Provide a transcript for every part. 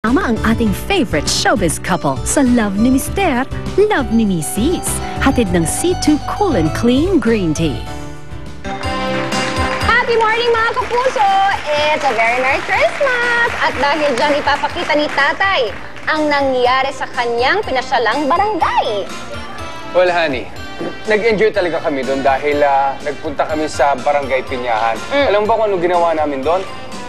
Ama ang ating favorite showbiz couple sa Love ni Mister, Love ni Mrs. Hatid ng C2 Cool and Clean Green Tea. Happy morning mga kapuso! It's a very Merry Christmas! At dahil dyan ipapakita ni Tatay ang nangyari sa kanyang pinasyalang barangay. Well, honey, nag-enjoy talaga kami doon dahil nagpunta kami sa Barangay Pinyahan. Alam mo ba kung ano ginawa namin doon?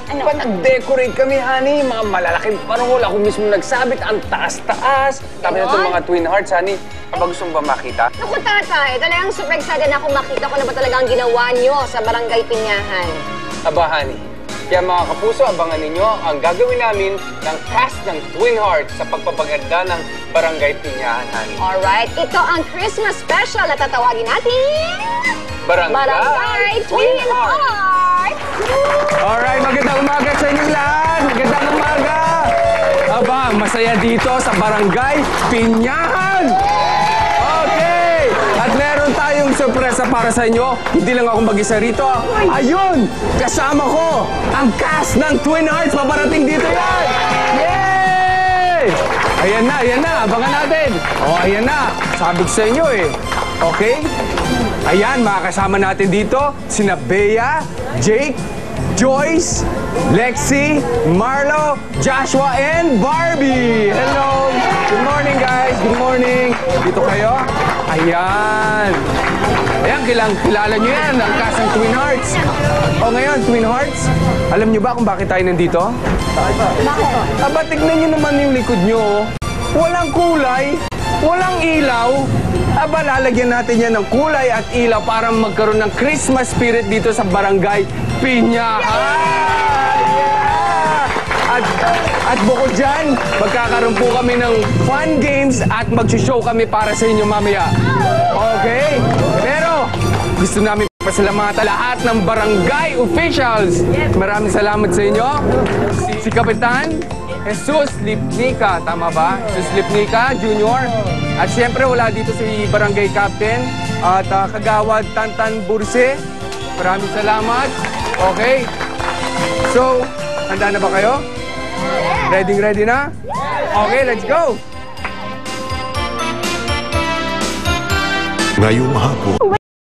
Ano? Nag-decorate kami, honey. Mga malalaking parol. Ako mismo nagsabit. Ang taas-taas. Tapos ito mga Twin Hearts, honey. Aba, gusto mo ba makita? Naku, Tatay, talagang super excited ako makita ko na ba talaga ang ginawa nyo sa Barangay Pinyahan. Aba, honey. Kaya mga kapuso, abangan ninyo ang gagawin namin ng cast ng Twin Hearts sa pagpapaganda ng Barangay Pinyahan, honey. Alright, ito ang Christmas special na tatawagin natin... Barangay Twin Hearts! Alright, magandang umaga sa inyong lahat! Magandang umaga! Aba, masaya dito sa Barangay Pinyahan! Okay! At meron tayong sorpresa para sa inyo. Hindi lang ako mag-isa rito. Ayun! Kasama ko ang cast ng Twin Hearts. Paparating dito yan! Yay! Ayan na. Abangan natin. Oh, ayan na. Sabi ko sa inyo eh. Okay? Ayan, makakasama natin dito sina Bea, Jake, Joyce, Lexi, Marlo, Joshua, and Barbie! Hello! Good morning, guys! Good morning! Dito kayo? Ayan! Ayan, kilala nyo yan, ang cast ng Twin Hearts. O ngayon, Twin Hearts, alam nyo ba kung bakit tayo nandito? Bakit? Aba, tignan nyo naman yung likod nyo. Walang kulay, walang ilaw. Aba, lalagyan natin yan ng kulay at ilaw para magkaroon ng Christmas spirit dito sa Barangay Pinyahan! Yeah! At bukod dyan, magkakaroon po kami ng fun games at mag-show kami para sa inyo mamaya. Okay? Pero, gusto namin pasalamatan lahat ng barangay officials. Maraming salamat sa inyo. Si Kapitan Jesus Lipnica, tama ba? Jesus Lipnica Jr. At siyempre wala dito si Barangay Captain at Kagawad Tantan Burse. Maraming salamat. Okay. So, handa na ba kayo? Ready na? Okay, let's go! Ngayong hapon,